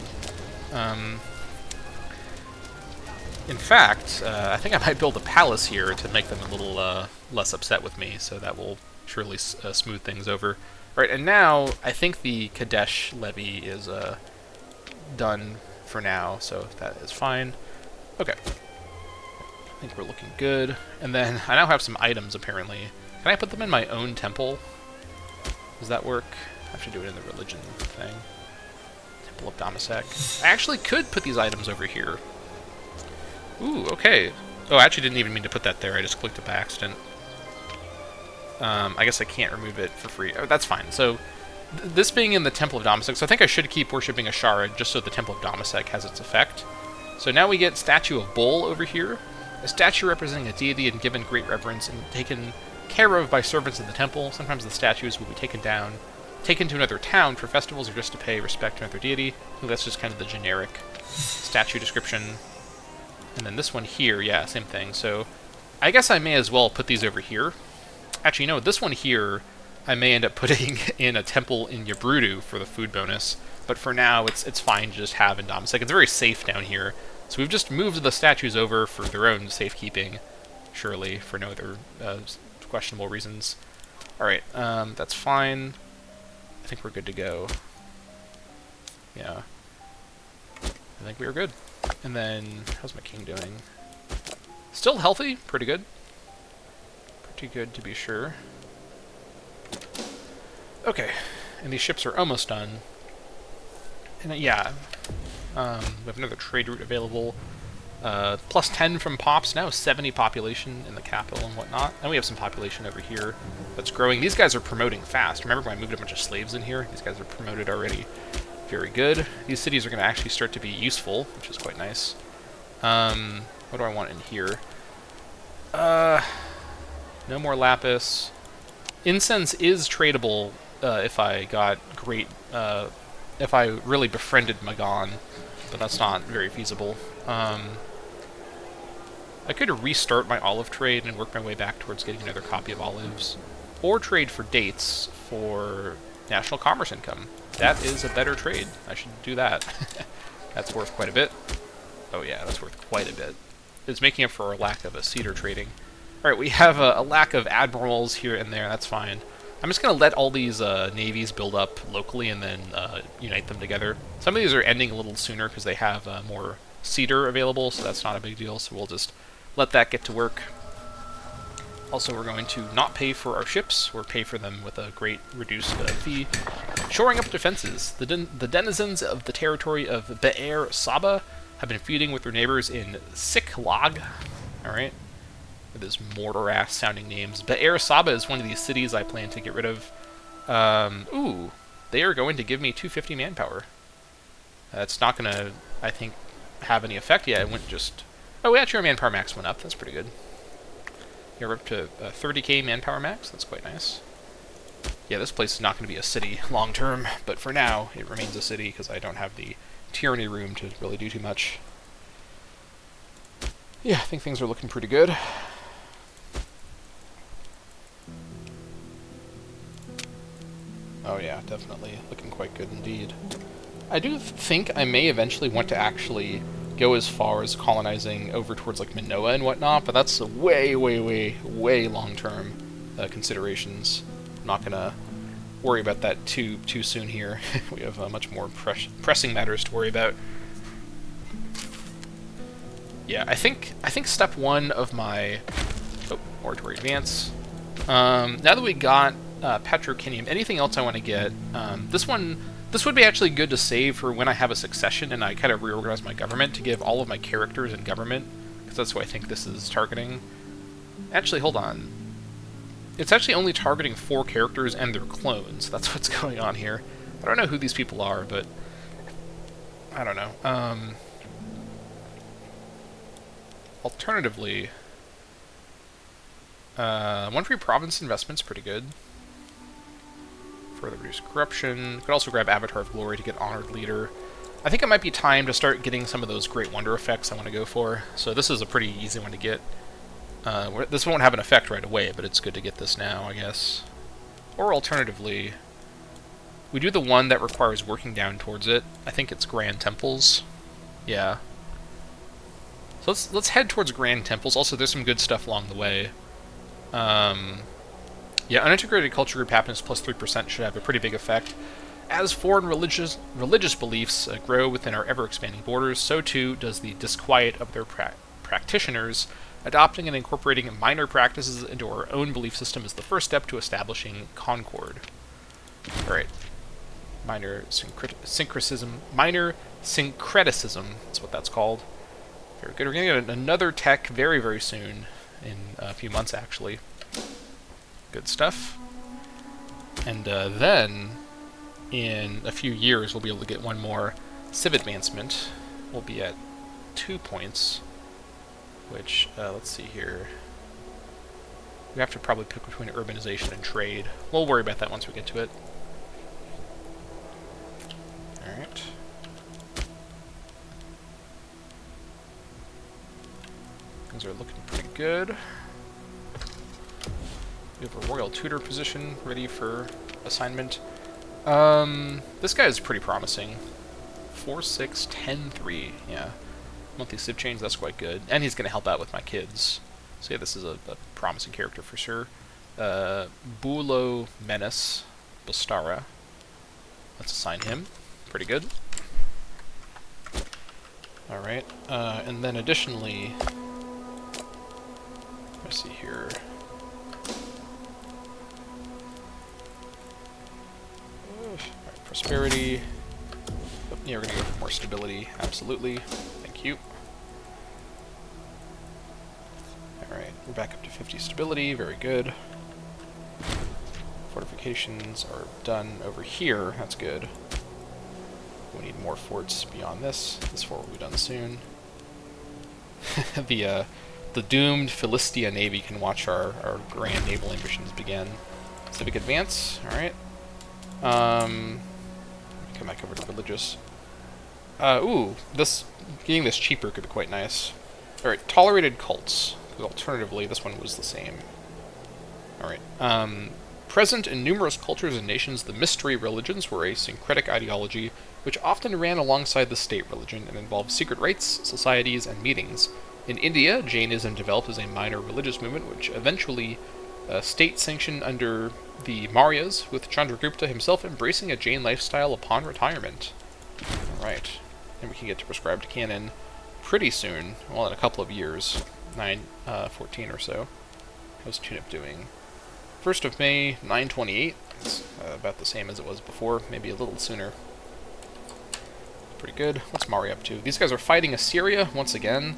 In fact, I think I might build a palace here to make them a little less upset with me, so that will surely smooth things over. Alright, and now I think the Kadesh levy is done for now, so that is fine. Okay. I think we're looking good. And then I now have some items, apparently. Can I put them in my own temple? Does that work? I have to do it in the religion thing. Temple of Dammâseq. I actually could put these items over here. Ooh, okay. Oh, I actually didn't even mean to put that there. I just clicked it by accident. I guess I can't remove it for free. Oh, that's fine. So, this being in the Temple of Dammâseq, so I think I should keep worshipping Ashara just so the Temple of Dammâseq has its effect. So now we get Statue of Bull over here. A statue representing a deity and given great reverence and taken care of by servants in the temple. Sometimes the statues will be taken to another town for festivals or just to pay respect to another deity. I think that's just kind of the generic statue description. And then this one here, yeah, same thing. So I guess I may as well put these over here. Actually, no, this one here I may end up putting in a temple in Yabrudu for the food bonus. But for now, it's fine to just have in Dammâseq. It's very safe down here. So we've just moved the statues over for their own safekeeping, surely, for no other questionable reasons. Alright, that's fine. I think we're good to go. Yeah. I think we are good. And then, how's my king doing? Still healthy, pretty good. Pretty good, to be sure. Okay, and these ships are almost done. And yeah, we have another trade route available. Plus 10 from Pops, now 70 population in the capital and whatnot. And we have some population over here that's growing. These guys are promoting fast. Remember when I moved a bunch of slaves in here? These guys are promoted already. Very good. These cities are going to actually start to be useful, which is quite nice. What do I want in here? No more lapis. Incense is tradable if I got great... if I really befriended Magan, but that's not very feasible. I could restart my olive trade and work my way back towards getting another copy of olives, or trade for dates for national commerce income. That is a better trade. I should do that. That's worth quite a bit. Oh yeah, that's worth quite a bit. It's making up for our lack of a cedar trading. Alright, we have a lack of admirals here and there, that's fine. I'm just going to let all these navies build up locally and then unite them together. Some of these are ending a little sooner because they have more cedar available, so that's not a big deal, so we'll just let that get to work. Also, we're going to not pay for our ships, or pay for them with a great reduced fee. Shoring up defenses. The denizens of the territory of Be'er Saba have been feuding with their neighbors in Siklag. Alright. With those mortar-ass sounding names. Be'er Saba is one of these cities I plan to get rid of. Ooh. They are going to give me 250 manpower. That's not going to, I think, have any effect. Yeah, it went just... Oh, actually our manpower max went up. That's pretty good. You're up to 30k manpower max. That's quite nice. Yeah, this place is not going to be a city long-term, but for now, it remains a city because I don't have the tyranny room to really do too much. Yeah, I think things are looking pretty good. Oh yeah, definitely. Looking quite good indeed. I do think I may eventually want to actually go as far as colonizing over towards like Minoa and whatnot, but that's a way long-term considerations. I'm not gonna worry about that too soon here. We have much more pressing matters to worry about. Yeah, I think step one of my oratory advance. Now that we got Petrokinium, anything else I want to get? This would be actually good to save for when I have a succession and I kind of reorganize my government to give all of my characters in government, because that's who I think this is targeting. Actually, hold on. It's actually only targeting 4 characters and their clones. That's what's going on here. I don't know who these people are, but I don't know. Alternatively, one free province investment's pretty good. Further reduce corruption. Could also grab Avatar of Glory to get Honored Leader. I think it might be time to start getting some of those Great Wonder effects I want to go for. So this is a pretty easy one to get. This won't have an effect right away, but it's good to get this now, I guess. Or alternatively, we do the one that requires working down towards it. I think it's Grand Temples. Yeah. So let's head towards Grand Temples. Also, there's some good stuff along the way. Yeah, unintegrated culture group happiness plus 3% should have a pretty big effect. As foreign religious beliefs grow within our ever-expanding borders, so too does the disquiet of their practitioners. Adopting and incorporating minor practices into our own belief system is the first step to establishing concord. Alright. Minor syncretism. Minor syncreticism is what that's called. Very good. We're going to get another tech very, very soon. In a few months, actually. Good stuff. And then, in a few years, we'll be able to get one more civ advancement. We'll be at 2 points. Which, let's see here. We have to probably pick between urbanization and trade. We'll worry about that once we get to it. Alright. Things are looking pretty good. We have a royal tutor position ready for assignment. This guy is pretty promising. 4, 6, 10, 3. Yeah. Monthly civ change, that's quite good. And he's going to help out with my kids. So yeah, this is a promising character for sure. Bulo Menace Bastara. Let's assign him. Pretty good. Alright. And then additionally... Let's see here. Alright, prosperity. Oh, yeah, we're going to go for more stability. Absolutely. Thank you. Alright, we're back up to 50 stability. Very good. Fortifications are done over here. That's good. We need more forts beyond this. This fort will be done soon. The doomed Philistia Navy can watch our grand naval ambitions begin. Civic advance. Alright. Come back over to religious. Ooh, getting this cheaper could be quite nice. Alright, tolerated cults. Because alternatively, this one was the same. Alright. Present in numerous cultures and nations, the mystery religions were a syncretic ideology which often ran alongside the state religion and involved secret rites, societies, and meetings. In India, Jainism developed as a minor religious movement which eventually state-sanctioned under the Mauryas, with Chandragupta himself embracing a Jain lifestyle upon retirement. Alright. And we can get to prescribed canon pretty soon. Well, in a couple of years. 14 or so. How's Tunip doing? 1st of May, 928. It's about the same as it was before, maybe a little sooner. Pretty good. What's Mari up to? These guys are fighting Assyria once again.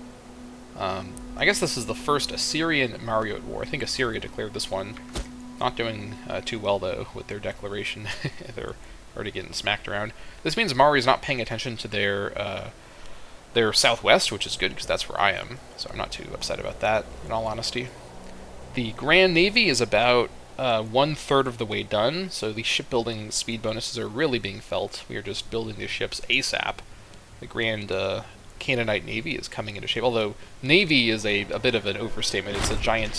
I guess this is the first Assyrian Mariot war. I think Assyria declared this one. Not doing too well, though, with their declaration. They're already getting smacked around. This means Mari's not paying attention to their southwest, which is good, because that's where I am. So I'm not too upset about that, in all honesty. The Grand Navy is about 1/3 of the way done, so the shipbuilding speed bonuses are really being felt. We are just building these ships ASAP. The Grand Canaanite Navy is coming into shape, although Navy is a bit of an overstatement. It's a giant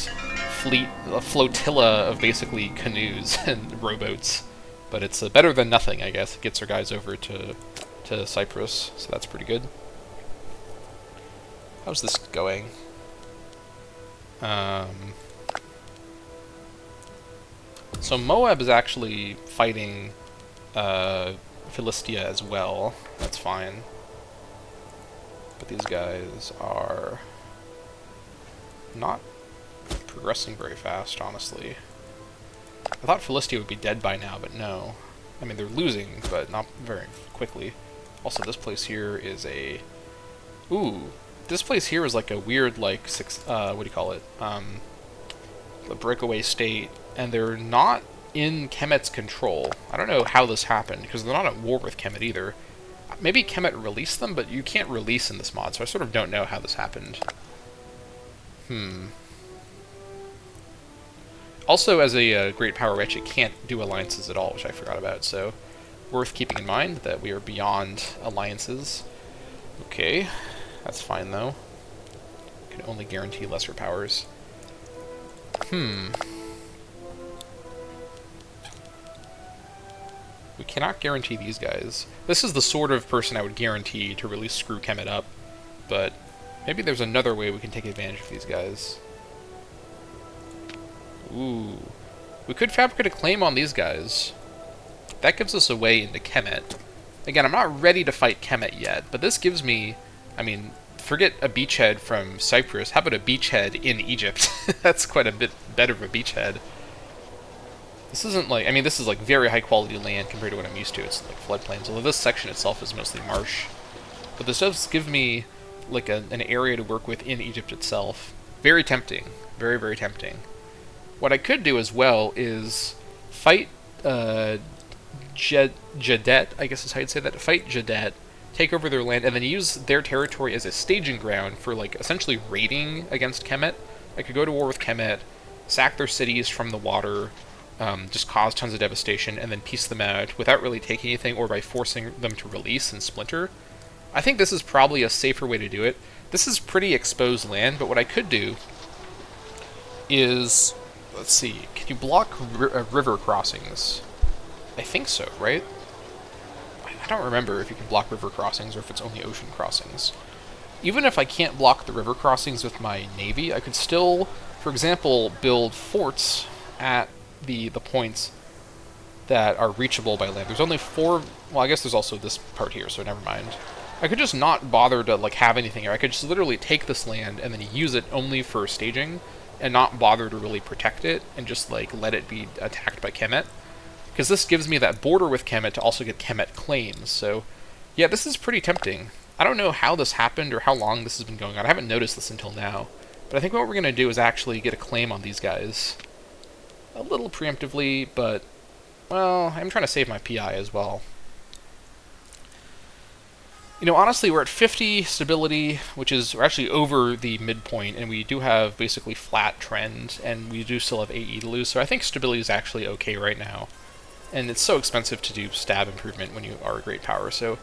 fleet, a flotilla of basically canoes and rowboats. But it's better than nothing, I guess. It gets our guys over to Cyprus, so that's pretty good. How's this going? So Moab is actually fighting Philistia as well. That's fine. But these guys are not progressing very fast, honestly. I thought Philistia would be dead by now, but no. I mean, they're losing, but not very quickly. Also, this place here is a... Ooh, this place here is like a weird, like, what do you call it? A breakaway state, and they're not in Kemet's control. I don't know how this happened, because they're not at war with Kemet either. Maybe Kemet released them, but you can't release in this mod, so I sort of don't know how this happened. Also, as a great power wretch, it can't do alliances at all, which I forgot about, so worth keeping in mind that we are beyond alliances. Okay, that's fine, though. Can only guarantee lesser powers. We cannot guarantee these guys. This is the sort of person I would guarantee to really screw Kemet up, but Maybe there's another way we can take advantage of these guys. Ooh. We could fabricate a claim on these guys. That gives us a way into Kemet. Again, I'm not ready to fight Kemet yet, but this gives me... I mean, forget a beachhead from Cyprus. How about a beachhead in Egypt? That's quite a bit better of a beachhead. This isn't like... I mean, this is like very high-quality land compared to what I'm used to. It's like floodplains, although this section itself is mostly marsh. But this does give me like an area to work with in Egypt itself. Very tempting. Very, very tempting. What I could do as well is fight Jadet, I guess is how you'd say that. Fight Jadet, take over their land, and then use their territory as a staging ground for like essentially raiding against Kemet. I could go to war with Kemet, sack their cities from the water, just cause tons of devastation, and then piece them out without really taking anything or by forcing them to release and splinter. I think this is probably a safer way to do it. This is pretty exposed land, but what I could do is... Let's see, can you block river crossings? I think so, right? I don't remember if you can block river crossings or if it's only ocean crossings. Even if I can't block the river crossings with my navy, I could still, for example, build forts at the points that are reachable by land. There's only 4... Well, I guess there's also this part here, so never mind. I could just not bother to like have anything here. I could just literally take this land and then use it only for staging, and not bother to really protect it, and just like let it be attacked by Kemet. Because this gives me that border with Kemet to also get Kemet claims. So yeah, this is pretty tempting. I don't know how this happened or how long this has been going on. I haven't noticed this until now. But I think what we're going to do is actually get a claim on these guys. A little preemptively, but, well, I'm trying to save my PI as well. You know, honestly, we're at 50 stability, which is, we're actually over the midpoint, and we do have basically flat trend, and we do still have AE to lose, so I think stability is actually okay right now. And it's so expensive to do stab improvement when you are a great power, so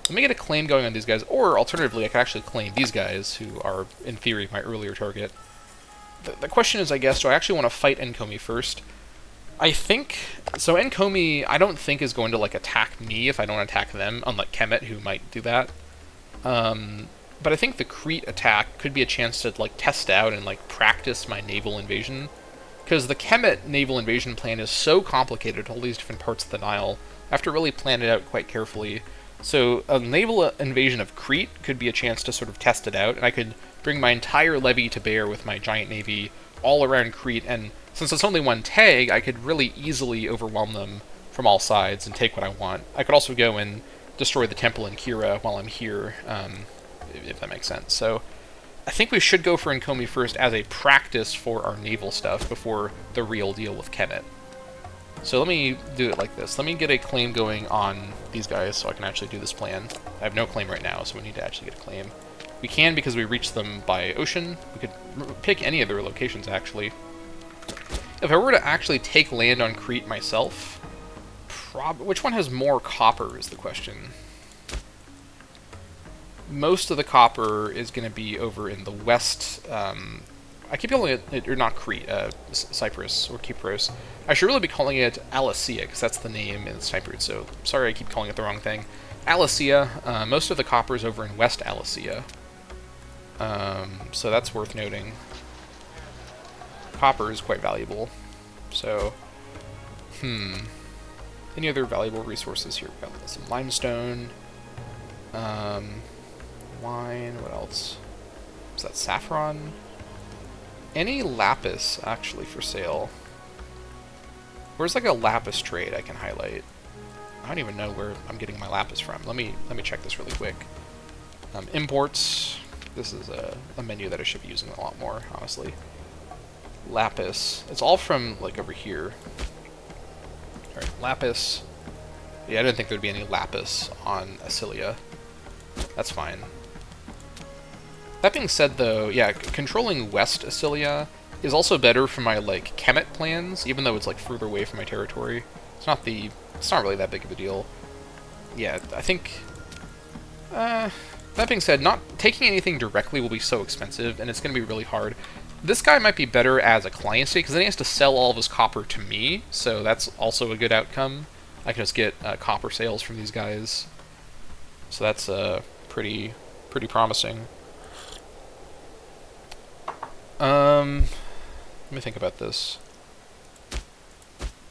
let me get a claim going on these guys, or alternatively, I could actually claim these guys, who are, in theory, my earlier target. The question is, I guess, do I actually want to fight Enkomi first? I think... So Enkomi, I don't think is going to, like, attack me if I don't attack them, unlike Kemet, who might do that. But I think the Crete attack could be a chance to, like, test out and, like, practice my naval invasion. Because the Kemet naval invasion plan is so complicated to all these different parts of the Nile. I have to really plan it out quite carefully. So a naval invasion of Crete could be a chance to sort of test it out, and I could bring my entire levy to bear with my giant navy all around Crete, and since it's only one tag, I could really easily overwhelm them from all sides and take what I want. I could also go and destroy the temple in Kira while I'm here, if that makes sense. So I think we should go for Enkomi first as a practice for our naval stuff before the real deal with Kemet. So let me do it like this. Let me get a claim going on these guys so I can actually do this plan. I have no claim right now, so we need to actually get a claim. We can because we reached them by ocean. We could pick any of their locations, actually. If I were to actually take land on Crete myself, which one has more copper is the question. Most of the copper is going to be over in the west. I keep calling it, or not Crete, Cyprus, or Kypros. I should really be calling it Alasia, because that's the name in Cyprus, so sorry I keep calling it the wrong thing. Alasia, most of the copper is over in West Alasia. So that's worth noting. Copper is quite valuable. So, any other valuable resources here? We've got some limestone, wine, what else? Is that saffron? Any lapis, actually, for sale? Where's like a lapis trade I can highlight? I don't even know where I'm getting my lapis from. Let me check this really quick. Imports. This is a menu that I should be using a lot more, honestly. Lapis. It's all from, like, over here. Alright, lapis. Yeah, I didn't think there'd be any lapis on Acilia. That's fine. That being said, though, yeah, controlling West Acilia is also better for my, like, Kemet plans, even though it's, like, further away from my territory. It's not really that big of a deal. Yeah, I think... that being said, not taking anything directly will be so expensive, and it's going to be really hard. This guy might be better as a client state, because then he has to sell all of his copper to me, so that's also a good outcome. I can just get copper sales from these guys. So that's pretty promising. Let me think about this.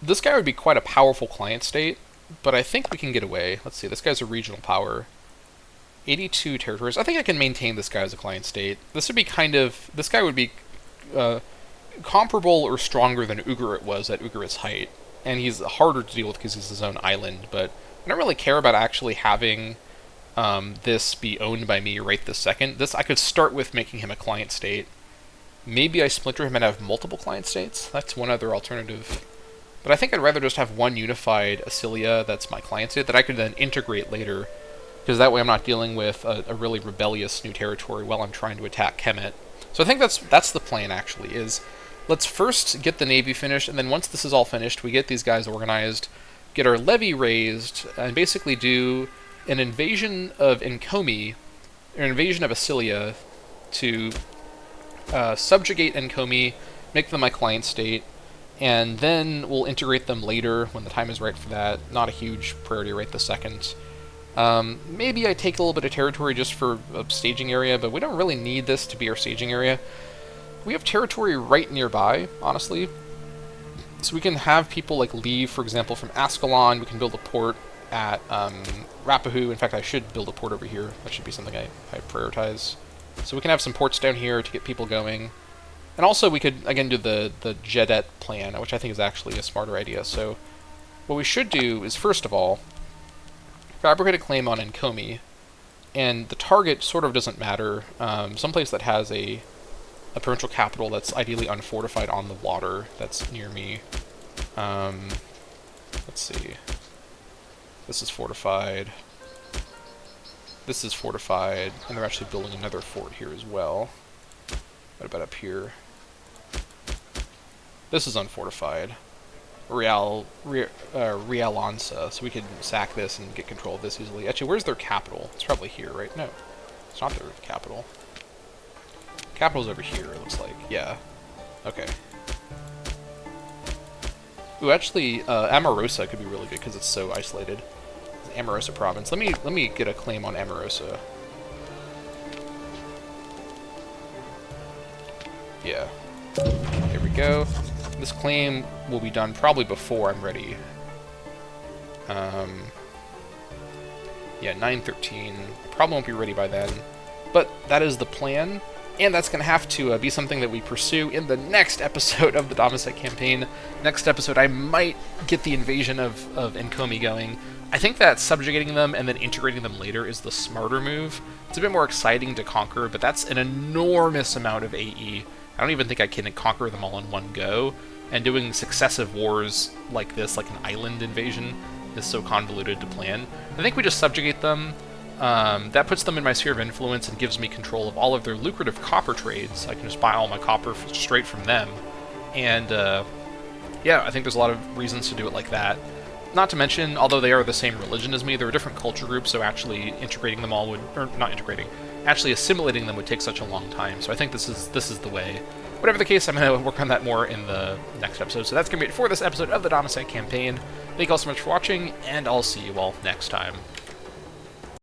This guy would be quite a powerful client state, but I think we can get away. Let's see, this guy's a regional power. 82 territories. I think I can maintain this guy as a client state. This would be this guy would be comparable or stronger than Ugarit was at Ugarit's height. And he's harder to deal with because he's his own island, but I don't really care about actually having this be owned by me right this second. I could start with making him a client state. Maybe I splinter him and have multiple client states. That's one other alternative. But I think I'd rather just have one unified Acilia that's my client state that I could then integrate later, because that way I'm not dealing with a really rebellious new territory while I'm trying to attack Kemet. So I think that's the plan, actually, is let's first get the Navy finished, and then once this is all finished, we get these guys organized, get our levy raised, and basically do an invasion of Enkomi, or an invasion of Acilia, to subjugate Enkomi, make them my client state, and then we'll integrate them later when the time is right for that. Not a huge priority right this second. Maybe I take a little bit of territory just for a staging area, but we don't really need this to be our staging area. We have territory right nearby, honestly. So we can have people like leave, for example, from Ascalon. We can build a port at Rapahu. In fact, I should build a port over here. That should be something I prioritize. So we can have some ports down here to get people going. And also we could, again, do the Jedet plan, which I think is actually a smarter idea. So what we should do is, first of all, fabricate a claim on Enkomi. And the target sort of doesn't matter. Someplace that has a provincial capital that's ideally unfortified on the water that's near me. Let's see. This is fortified. This is fortified, and they're actually building another fort here as well. What about up here? This is unfortified. Realanza, so we could sack this and get control of this easily. Actually, where's their capital? It's probably here, right? No, it's not their capital. Capital's over here, it looks like. Yeah. Okay. Ooh, actually, Amorosa could be really good because it's so isolated. Amorosa province. Let me get a claim on Amorosa. Yeah. There we go. This claim will be done probably before I'm ready. Yeah, 913. Probably won't be ready by then. But that is the plan. And that's going to have to be something that we pursue in the next episode of the Dammâseq campaign. Next episode, I might get the invasion of Enkomi going. I think that subjugating them and then integrating them later is the smarter move. It's a bit more exciting to conquer, but that's an enormous amount of AE. I don't even think I can conquer them all in one go. And doing successive wars like this, like an island invasion, is so convoluted to plan. I think we just subjugate them. That puts them in my sphere of influence and gives me control of all of their lucrative copper trades. I can just buy all my copper straight from them. And, yeah, I think there's a lot of reasons to do it like that. Not to mention, although they are the same religion as me, they're a different culture group, so actually integrating them all would... or not integrating, actually assimilating them would take such a long time. So I think this is the way. Whatever the case, I'm going to work on that more in the next episode. So that's going to be it for this episode of the Dammâseq campaign. Thank you all so much for watching, and I'll see you all next time.